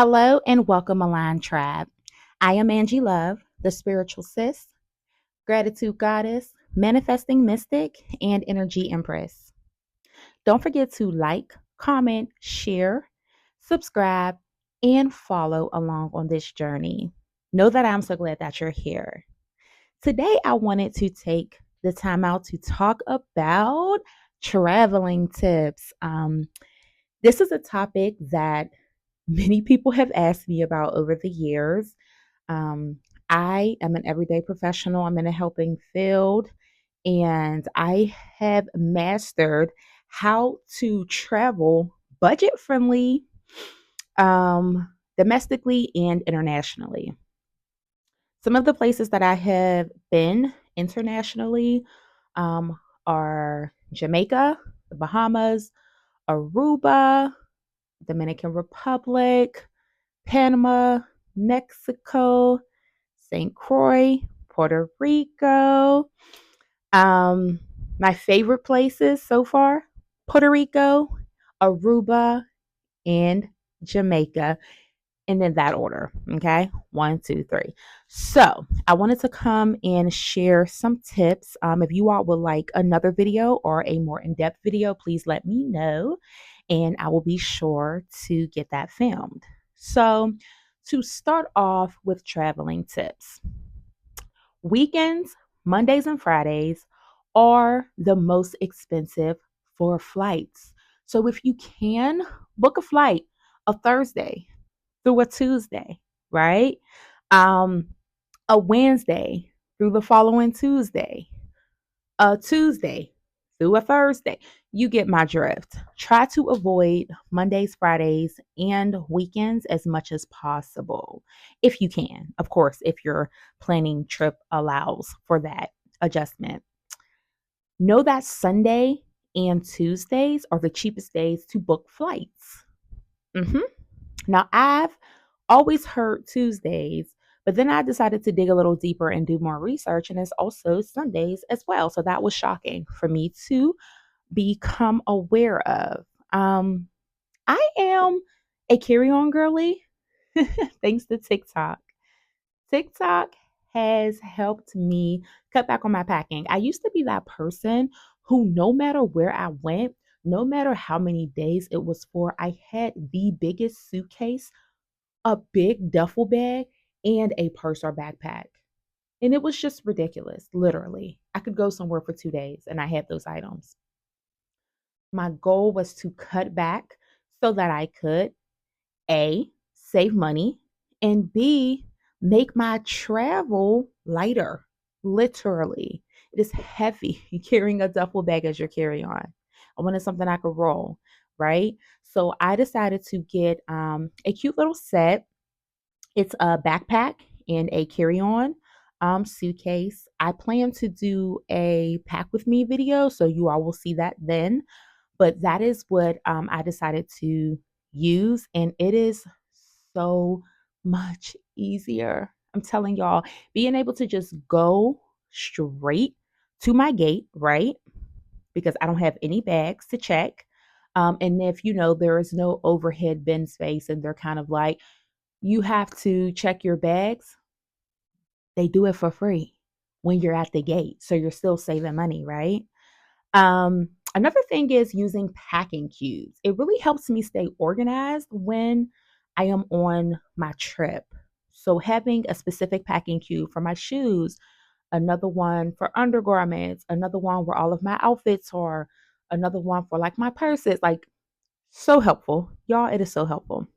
Hello and welcome, Align Tribe. I am Angie Love, the spiritual sis, gratitude goddess, manifesting mystic, and energy empress. Don't forget to like, comment, share, subscribe, and follow along on this journey. Know that I'm so glad that you're here. Today, I wanted to take the time out to talk about traveling tips. This is a topic that many people have asked me about over the years. Um, I am an everyday professional, I'm in a helping field, and I have mastered how to travel budget friendly, domestically and internationally. Some of the places that I have been internationally um, are Jamaica, the Bahamas, Aruba, Dominican Republic, Panama, Mexico, St. Croix, Puerto Rico. Um, my favorite places so far: Puerto Rico, Aruba, and Jamaica. And in that order. Okay. One, two, three. So I wanted to come and share some tips. If you all would like another video or a more in depth video, please let me know and I will be sure to get that filmed. So, to start off with traveling tips, weekends, Mondays and Fridays are the most expensive for flights. So, if you can book a flight a Thursday through a Tuesday, right? Um, a Wednesday through the following Tuesday, a Tuesday through a Thursday. You get my drift. Try to avoid Mondays, Fridays, and weekends as much as possible if you can. Of course, if your planning trip allows for that adjustment. Know that Sunday and Tuesdays are the cheapest days to book flights. hmm Now, I've always heard Tuesdays, but then I decided to dig a little deeper and do more research, and it's also Sundays as well. So that was shocking for me to become aware of. Um, I am a carry on girly thanks to TikTok. TikTok has helped me cut back on my packing. I used to be that person who, no matter where I went, no matter how many days it was for, I had the biggest suitcase, a big duffel bag, and a purse or backpack. And it was just ridiculous, literally. I could go somewhere for 2 days and I had those items. My goal was to cut back so that I could A, save money, and B, make my travel lighter, literally. It is heavy carrying a duffel bag as your carry on. I wanted something I could roll, right? So I decided to get a cute little set. It's a backpack and a carry-on suitcase. I plan to do a pack with me video, so you all will see that then. But that is what I decided to use, and it is so much easier. I'm telling y'all, being able to just go straight to my gate, right? Because I don't have any bags to check. And if you know, there is no overhead bin space, and they're kind of like, you have to check your bags. They do it for free when you're at the gate. So you're still saving money, right? Another thing is using packing cubes. It really helps me stay organized when I am on my trip. So having a specific packing cube for my shoes, another one for undergarments, another one where all of my outfits are, another one for like my purses, like so helpful. Y'all, it is so helpful.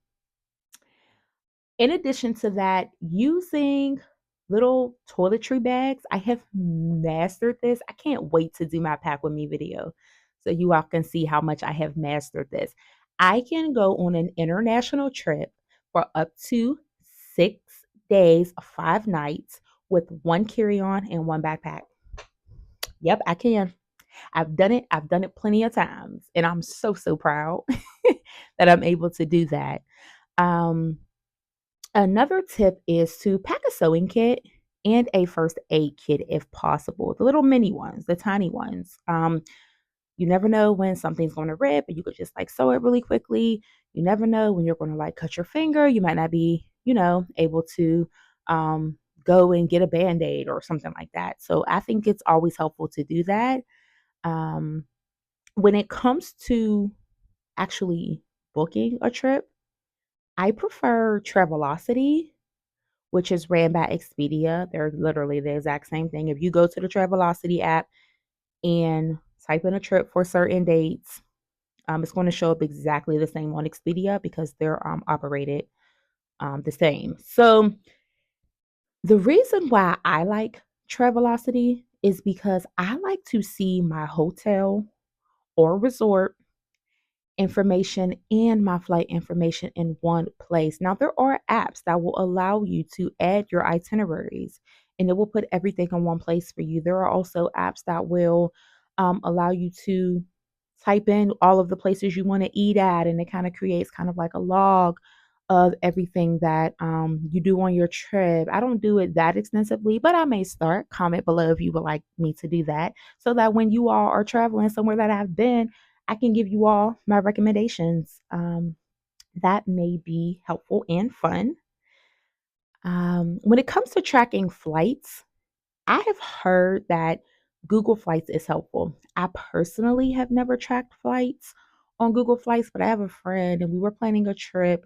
In addition to that, using little toiletry bags, I have mastered this. I can't wait to do my pack with me video so you all can see how much I have mastered this. I can go on an international trip for up to 6 days, 5 nights with one carry on and one backpack. Yep, I can. I've done it. I've done it plenty of times, and I'm so, so proud that I'm able to do that. Um, Another tip is to pack a sewing kit and a first aid kit if possible. The little mini ones, the tiny ones. You never know when something's going to rip, and you could just like sew it really quickly. You never know when you're going to like cut your finger. You might not be, able to go and get a band aid or something like that. So I think it's always helpful to do that. Um, when it comes to actually booking a trip, I prefer Travelocity, which is ran by Expedia. They're literally the exact same thing. If you go to the Travelocity app and type in a trip for certain dates, it's going to show up exactly the same on Expedia because they're operated the same. So the reason why I like Travelocity is because I like to see my hotel or resort information and my flight information in one place. Now, there are apps that will allow you to add your itineraries and it will put everything in one place for you. There are also apps that will allow you to type in all of the places you want to eat at, and it kind of creates kind of like a log of everything that you do on your trip. I don't do it that extensively, but I may start. Comment below if you would like me to do that so that when you all are traveling somewhere that I've been, I can give you all my recommendations. That may be helpful and fun. When it comes to tracking flights, I have heard that Google Flights is helpful. I personally have never tracked flights on Google Flights, but I have a friend and we were planning a trip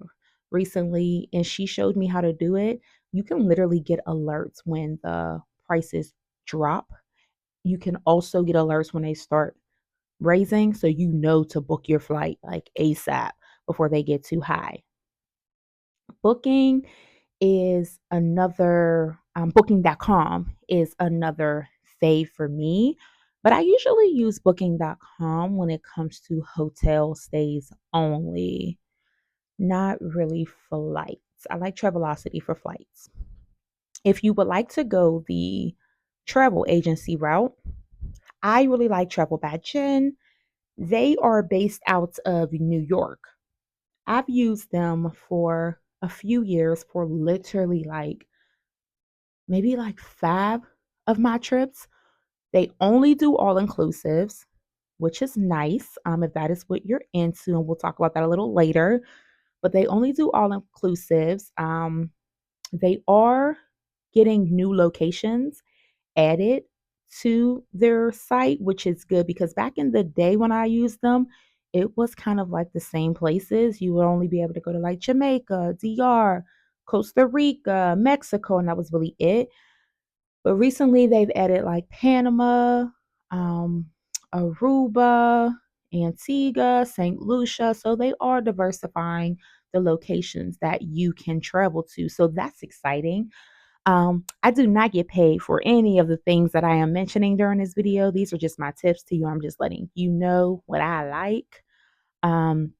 recently and she showed me how to do it. You can literally get alerts when the prices drop. You can also get alerts when they start raising, so you know to book your flight like ASAP before they get too high. Booking is another booking.com is another fave for me, but I usually use booking.com when it comes to hotel stays only, not really flights. I like Travelocity for flights. If you would like to go the travel agency route, I really like Travel by Jen. They are based out of New York. I've used them for a few years for literally like maybe like 5 of my trips. They only do all inclusives, which is nice, if that is what you're into, and we'll talk about that a little later. But they only do all inclusives. They are getting new locations added to their site, which is good because back in the day when I used them, it was kind of like the same places. You would only be able to go to like Jamaica, DR, Costa Rica, Mexico, and that was really it. But recently they've added like Panama, um, Aruba, Antigua, St. Lucia. So they are diversifying the locations that you can travel to. So that's exciting. I do not get paid for any of the things that I am mentioning during this video. These are just my tips to you. I'm just letting you know what I like. Um,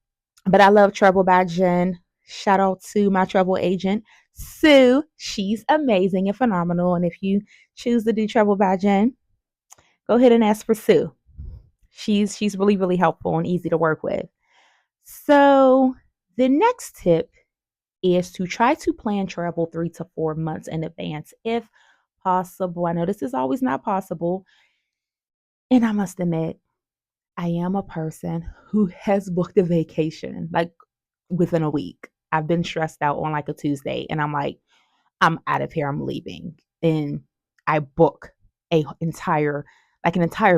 but I love Travel by Jen. Shout out to my travel agent, Sue. She's amazing and phenomenal. And if you choose to do Travel by Jen, go ahead and ask for Sue. She's really, really helpful and easy to work with. So the next tip is to try to plan travel 3 to 4 months in advance if possible. I know this is always not possible. And I must admit, I am a person who has booked a vacation like within a week. I've been stressed out on like a Tuesday and I'm like, I'm out of here. I'm leaving. And I book an entire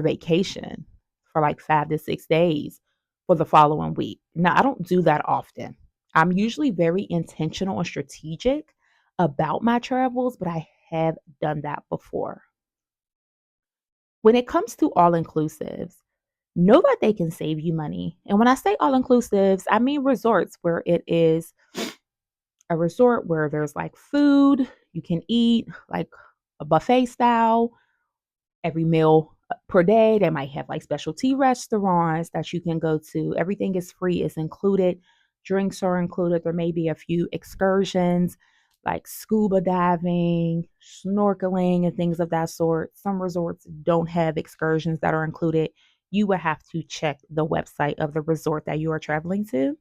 vacation for like 5 to 6 days for the following week. Now, I don't do that often. I'm usually very intentional and strategic about my travels, but I have done that before. When it comes to all inclusives, know that they can save you money. And when I say all inclusives, I mean resorts where it is a resort where there's like food you can eat, like a buffet style, every meal per day. They might have like specialty restaurants that you can go to. Everything is free, is included. Drinks are included. There may be a few excursions like scuba diving, snorkeling, and things of that sort. Some resorts don't have excursions that are included. You will have to check the website of the resort that you are traveling to.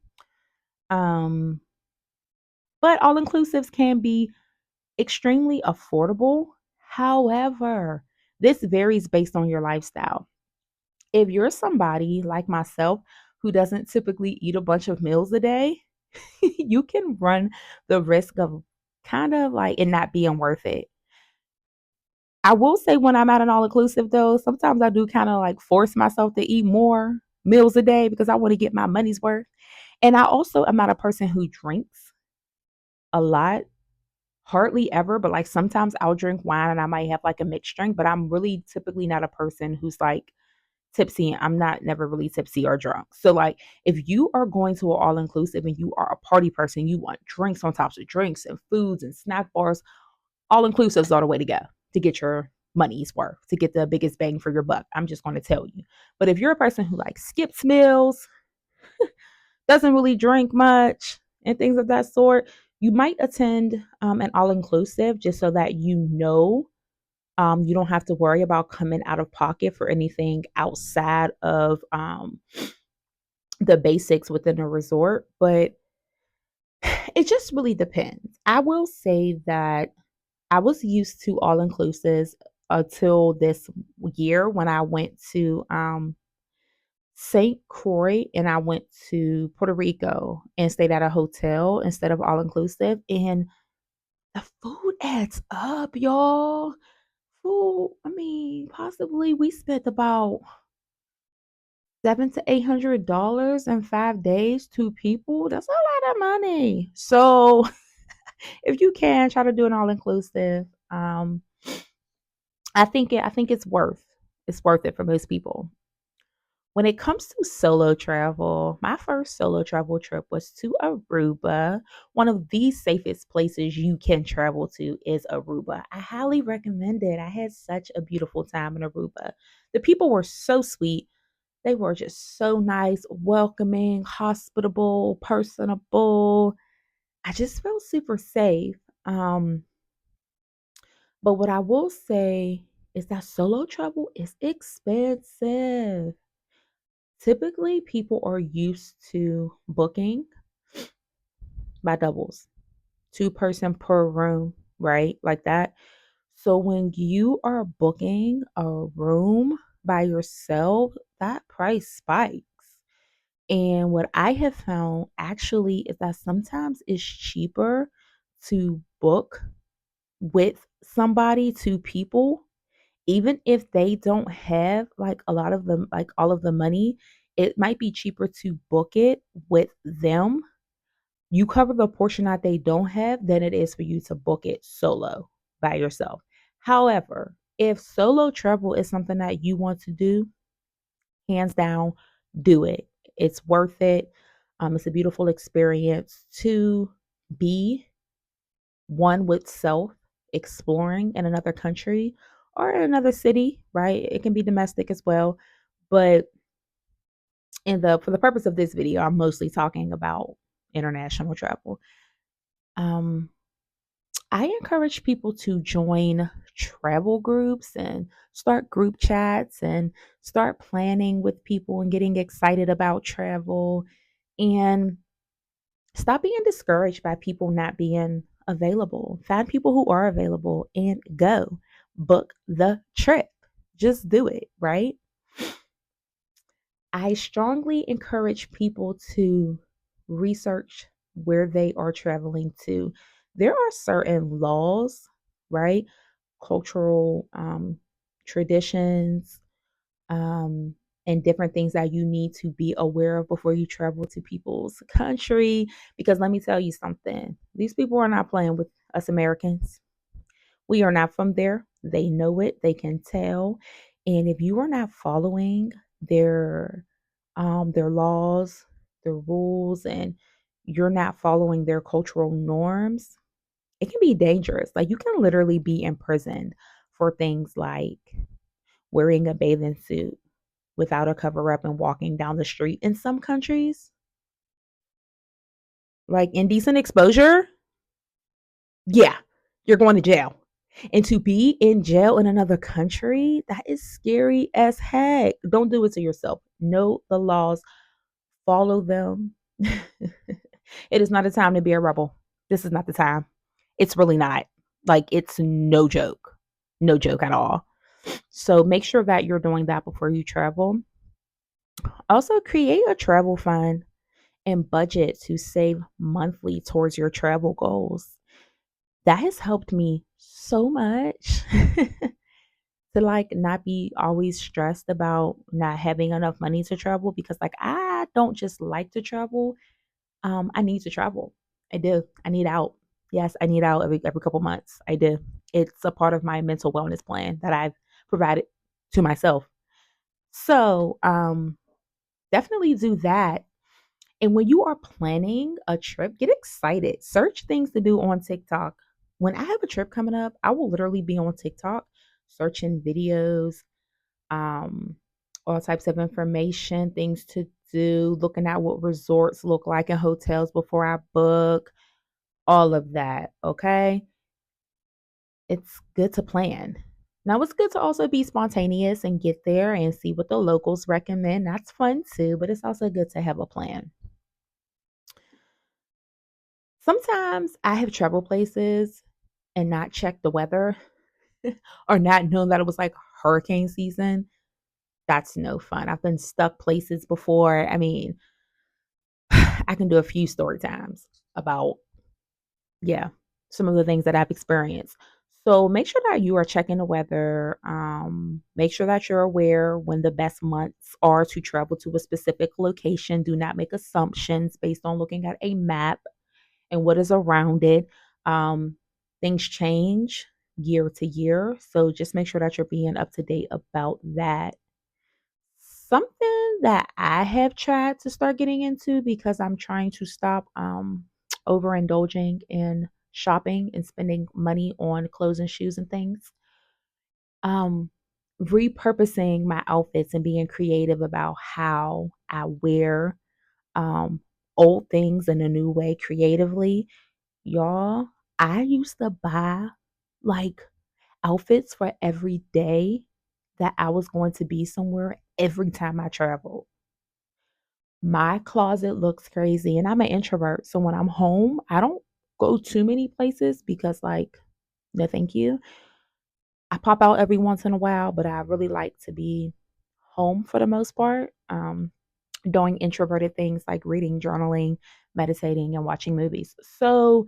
Um, but all inclusives can be extremely affordable. However, this varies based on your lifestyle. If you're somebody like myself who doesn't typically eat a bunch of meals a day, you can run the risk of kind of like it not being worth it. I will say when I'm at an all inclusive though, sometimes I do kind of like force myself to eat more meals a day because I want to get my money's worth. And I also am not a person who drinks a lot, hardly ever, but like sometimes I'll drink wine and I might have like a mixed drink, but I'm really typically not a person who's like tipsy. I'm not never really tipsy or drunk. So like if you are going to an all inclusive and you are a party person, you want drinks on top of drinks and foods and snack bars, all inclusives are the way to go to get your money's worth, to get the biggest bang for your buck. I'm just going to tell you. But if you're a person who like skips meals, doesn't really drink much, and things of that sort, you might attend an all inclusive just so that you don't have to worry about coming out of pocket for anything outside of the basics within a resort. But it just really depends. I will say that I was used to all inclusives until this year when I went to St. Croix and I went to Puerto Rico and stayed at a hotel instead of all inclusive. And the food adds up, y'all. Food, I mean, possibly we spent about $700 to $800 in 5 days, two people. That's a lot of money. So if you can try to do an all inclusive, I think it's worth it for most people. When it comes to solo travel, my first solo travel trip was to Aruba. One of the safest places you can travel to is Aruba. I highly recommend it. I had such a beautiful time in Aruba. The people were so sweet. They were just so nice, welcoming, hospitable, personable. I just felt super safe. Um, but what I will say is that solo travel is expensive. Typically, people are used to booking by doubles, two-person per room, right? Like that. So when you are booking a room by yourself, that price spikes. And what I have found actually is that sometimes it's cheaper to book with somebody, two people, even if they don't have like a lot of them, like all of the money, it might be cheaper to book it with them. You cover the portion that they don't have than it is for you to book it solo by yourself. However, if solo travel is something that you want to do, hands down, do it. It's worth it. It's a beautiful experience to be one with self exploring in another country or in another city, right? It can be domestic as well. But in the for the purpose of this video, I'm mostly talking about international travel. Um, I encourage people to join travel groups and start group chats and start planning with people and getting excited about travel and stop being discouraged by people not being available. Find people who are available and go. Book the trip. Just do it, right? I strongly encourage people to research where they are traveling to. There are certain laws, right? Cultural traditions, um, and different things that you need to be aware of before you travel to people's country. Because let me tell you something, these people are not playing with us Americans. We are not from there. They know it, they can tell. And if you are not following their laws, their rules, and you're not following their cultural norms, it can be dangerous. Like you can literally be imprisoned for things like wearing a bathing suit without a cover up and walking down the street in some countries, like indecent exposure. Yeah, you're going to jail. And to be in jail in another country, that is scary as heck. Don't do it to yourself. Know the laws, follow them. It is not a time to be a rebel. This is not the time. It's really not. Like, it's no joke. No joke at all. So make sure that you're doing that before you travel. Also, create a travel fund and budget to save monthly towards your travel goals. That has helped me so much to like not be always stressed about not having enough money to travel because like I don't just like to travel. I need to travel. I do. I need out. Yes, I need out every couple months. I do. It's a part of my mental wellness plan that I've provided to myself. So, definitely do that. And when you are planning a trip, get excited. Search things to do on TikTok. When I have a trip coming up, I will literally be on TikTok searching videos, um, all types of information, things to do, looking at what resorts look like and hotels before I book, all of that. Okay. It's good to plan. Now, it's good to also be spontaneous and get there and see what the locals recommend. That's fun too, but it's also good to have a plan. Sometimes I have traveled places and not checked the weather or not known that it was like hurricane season. That's no fun. I've been stuck places before. I mean, I can do a few story times about, yeah, some of the things that I've experienced. So make sure that you are checking the weather. Make sure that you're aware when the best months are to travel to a specific location. Do not make assumptions based on looking at a map and what is around it. Um, Things change year to year. So just make sure that you're being up to date about that. Something that I have tried to start getting into because I'm trying to stop overindulging in shopping and spending money on clothes and shoes and things. Um Repurposing my outfits and being creative about how I wear um old things in a new way creatively. Y'all, I used to buy like outfits for every day that I was going to be somewhere every time I traveled. My closet looks crazy and I'm an introvert. So when I'm home, I don't go too many places because, like, no, thank you. I pop out every once in a while, but I really like to be home for the most part, doing introverted things like reading, journaling, meditating, and watching movies. So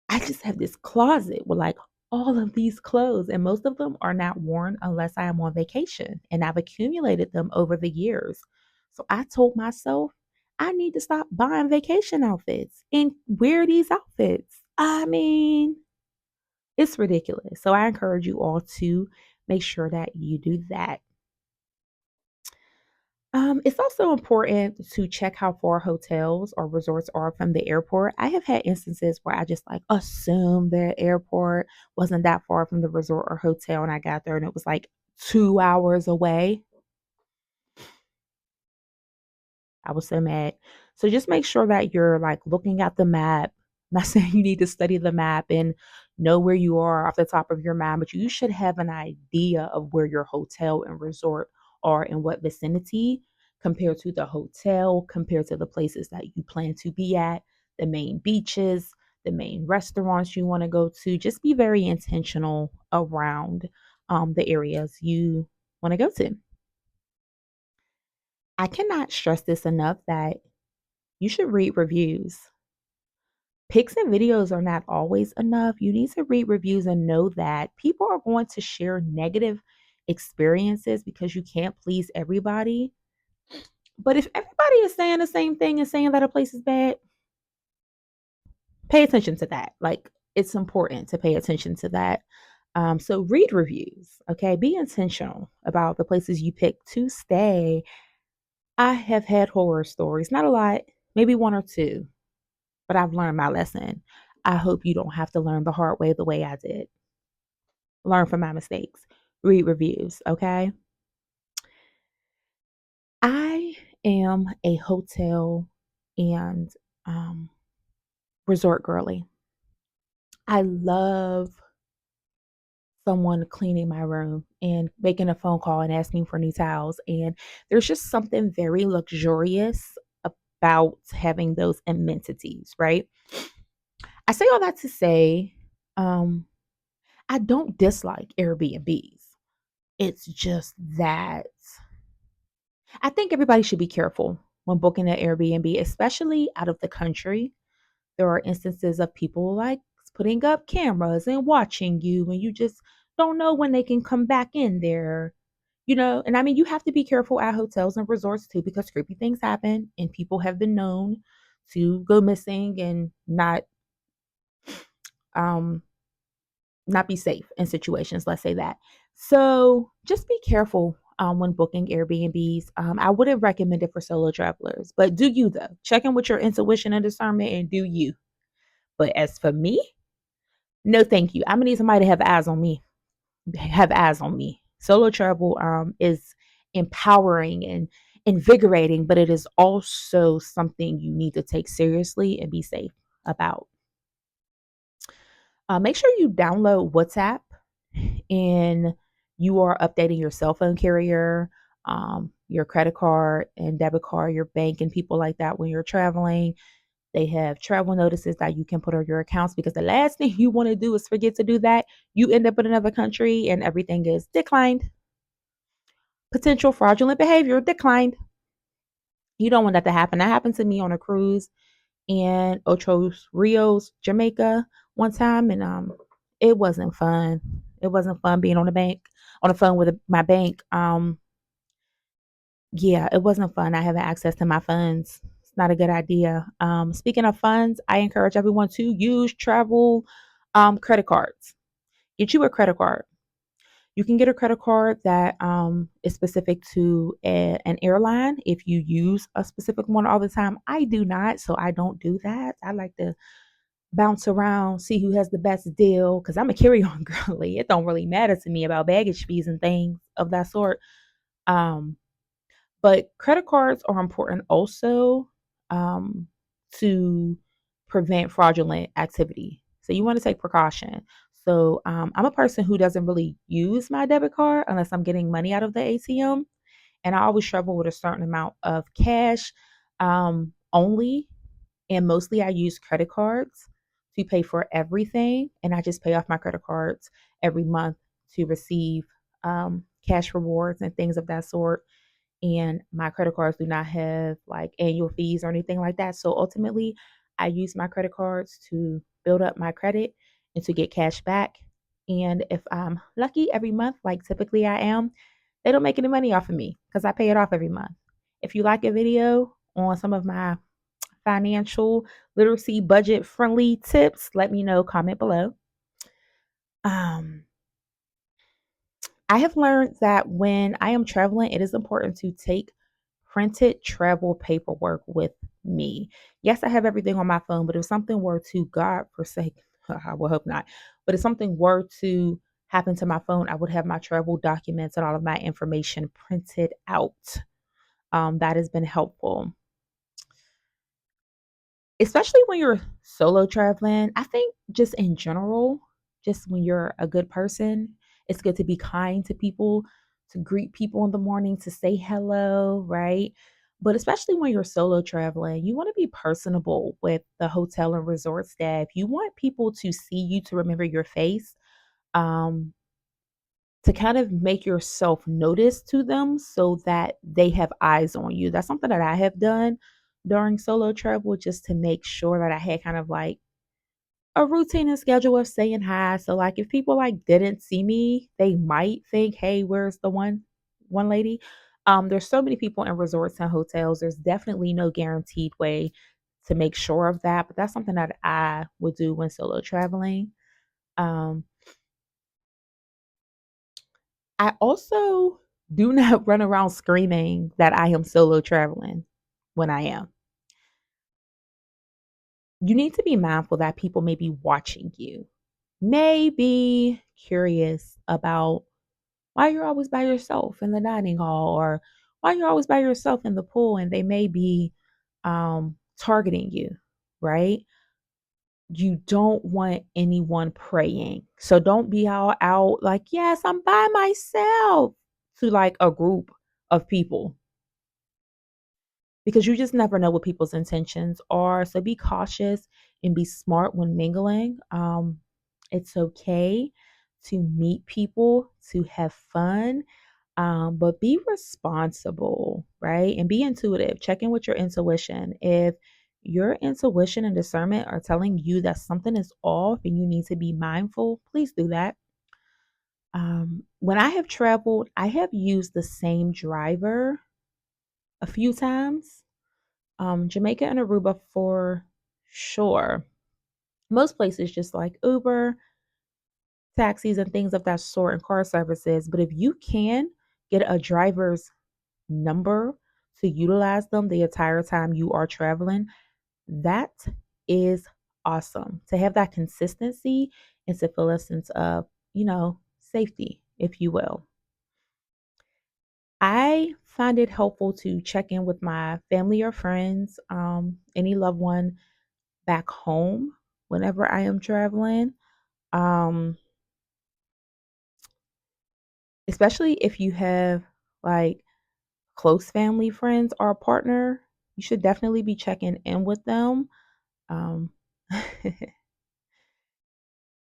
I just have this closet with like all of these clothes, and most of them are not worn unless I am on vacation, and I've accumulated them over the years. So I told myself I need to stop buying vacation outfits and wear these outfits. I mean, it's ridiculous. So I encourage you all to make sure that you do that. It's also important to check how far hotels or resorts are from the airport. I have had instances where I just like assumed the airport wasn't that far from the resort or hotel, and I got there and it was like 2 hours away. I was so mad. So just make sure that you're like looking at the map. I'm not saying you need to study the map and know where you are off the top of your mind, but you should have an idea of where your hotel and resort are in what vicinity compared to the hotel, compared to the places that you plan to be at, the main beaches, the main restaurants you want to go to. Just be very intentional around the areas you want to go to. I cannot stress this enough that you should read reviews. Pics and videos are not always enough. You need to read reviews and know that people are going to share negative experiences because you can't please everybody. But if everybody is saying the same thing and saying that a place is bad, pay attention to that. Like, it's important to pay attention to that. So read reviews, okay? Be intentional about the places you pick to stay. I have had horror stories, not a lot, maybe one or two, but I've learned my lesson. I hope you don't have to learn the hard way the way I did. Learn from my mistakes. Read reviews, okay? I am a hotel and um, resort girly. I love someone cleaning my room and making a phone call and asking for new towels. And there's just something very luxurious about having those amenities, right? I say all that to say, um, I don't dislike Airbnbs. It's just that I think everybody should be careful when booking an Airbnb, especially out of the country. There are instances of people like putting up cameras and watching you, and you just don't know when they can come back in there. And I mean, you have to be careful at hotels and resorts too, because creepy things happen and people have been known to go missing and um not be safe in situations, let's say that. So just be careful when booking Airbnbs. I wouldn't recommend it for solo travelers, but do you though? Check in with your intuition and discernment and do you. But as for me, no thank you. I'm gonna need somebody to have eyes on me. Have eyes on me. Solo travel is empowering and invigorating, but it is also something you need to take seriously and be safe about. Make sure you download WhatsApp and you are updating your cell phone carrier, your credit card and debit card, your bank, and people like that when you're traveling. They have travel notices that you can put on your accounts because the last thing you want to do is forget to do that. You end up in another country and everything is declined. Potential fraudulent behavior declined. You don't want that to happen. That happened to me on a cruise in Ocho Rios, Jamaica, one time, and it wasn't fun. It wasn't fun being on the phone with my bank. Yeah, it wasn't fun. I haven't access to my funds. It's not a good idea. Speaking of funds, I encourage everyone to use travel credit cards. Get you a credit card. You can get a credit card that is specific to an airline if you use a specific one all the time. I do not, so I don't do that. I like to bounce around, see who has the best deal because I'm a carry-on girly. It don't really matter to me about baggage fees and things of that sort. Um, but credit cards are important also um, to prevent fraudulent activity. So you want to take precaution. So I'm a person who doesn't really use my debit card unless I'm getting money out of the ATM, and I always travel with a certain amount of cash only. And mostly I use credit cards to pay for everything, and I just pay off my credit cards every month to receive cash rewards and things of that sort, and my credit cards do not have like annual fees or anything like that. So ultimately, I use my credit cards to build up my credit and to get cash back. And if I'm lucky every month, like typically I am, they don't make any money off of me because I pay it off every month. If you like a video on some of my financial literacy budget friendly tips, let me know, comment below. Um, I have learned that when I am traveling, it is important to take printed travel paperwork with me. Yes, I have everything on my phone, but if something were to, God forsake, I will hope not, but if something were to happen to my phone, I would have my travel documents and all of my information printed out. That has been helpful, especially when you're solo traveling. I think just in general, just when you're a good person, it's good to be kind to people, to greet people in the morning, to say hello, right? But especially when you're solo traveling, you want to be personable with the hotel and resort staff. You want people to see you, to remember your face, um, to kind of make yourself notice to them so that they have eyes on you. That's something that I have done during solo travel just to make sure that I had kind of like a routine and schedule of saying hi. So like if people like didn't see me, they might think, "Hey, where's the one lady?" There's so many people in resorts and hotels. There's definitely no guaranteed way to make sure of that, but that's something that I would do when solo traveling. Um, I also do not run around screaming that I am solo traveling when I am. You need to be mindful that people may be watching you, may be curious about why you're always by yourself in the dining hall or why you're always by yourself in the pool, and they may be targeting you, right? You don't want anyone praying. So don't be all out like, yes, I'm by myself to like a group of people because you just never know what people's intentions are. So be cautious and be smart when mingling. It's okay to meet people, to have fun, but be responsible. right? And be intuitive. Check in with your intuition. If your intuition and discernment are telling you that something is off and you need to be mindful, please do that. When I have traveled, I have used the same driver a few times. Jamaica and Aruba for sure. Most places just like Uber, taxis, and things of that sort, and car services. But if you can get a driver's number to utilize them the entire time you are traveling, that is awesome. To have that consistency and to feel a sense of, safety, if you will. I find it helpful to check in with my family or friends, any loved one back home whenever I am traveling. Um, Especially if you have like close family, friends, or a partner, you should definitely be checking in with them. Um,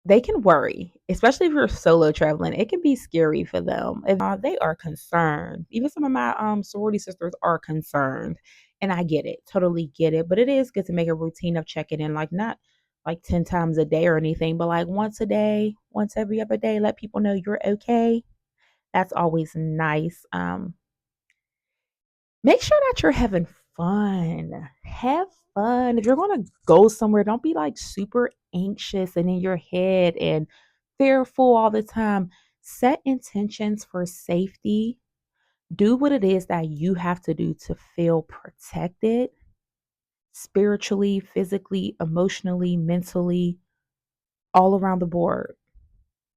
they can worry, especially if you're solo traveling. It can be scary for them. If they are concerned, even some of my sorority sisters are concerned, and I get it, totally get it. But it is good to make a routine of checking in, like not like 10 times a day or anything, but like once a day, once every other day. Let people know you're okay. That's always nice. Make sure that you're having fun. Have fun. If you're going to go somewhere, don't be like super anxious and in your head and fearful all the time. Set intentions for safety. Do what it is that you have to do to feel protected spiritually, physically, emotionally, mentally, all around the board,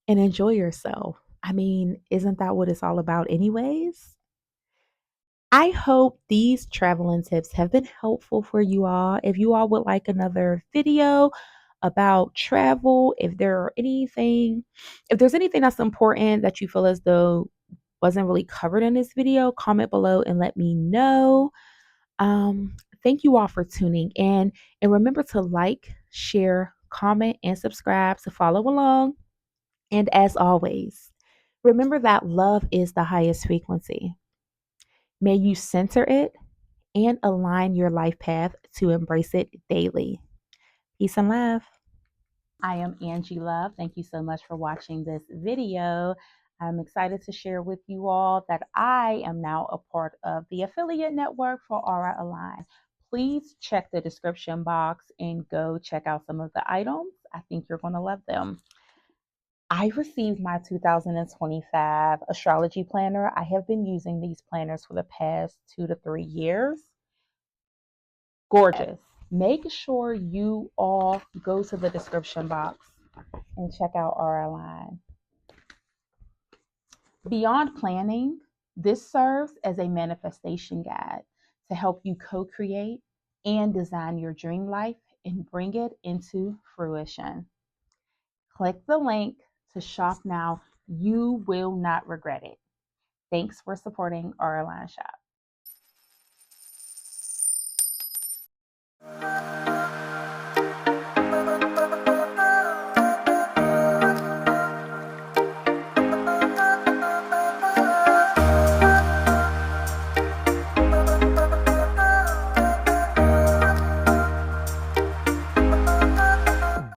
and enjoy yourself. I mean, isn't that what it's all about, anyways? I hope these traveling tips have been helpful for you all. If you all would like another video about travel, if there's anything that's important that you feel as though wasn't really covered in this video, comment below and let me know. Thank you all for tuning in, and remember to like, share, comment, and subscribe to follow along. And as always, remember that love is the highest frequency. May you center it and align your life path to embrace it daily. Peace and love. I am Angie Love. Thank you so much for watching this video. I'm excited to share with you all that I am now a part of the affiliate network for Aura Align. Please check the description box and go check out some of the items. I think you're going to love them. I received my 2025 astrology planner. I have been using these planners for the past 2 to 3 years. Gorgeous. Make sure you all go to the description box and check out Aura Align. Beyond planning, this serves as a manifestation guide to help you co-create and design your dream life and bring it into fruition. Click the link to shop now. You will not regret it. Thanks for supporting Aura Align Shop.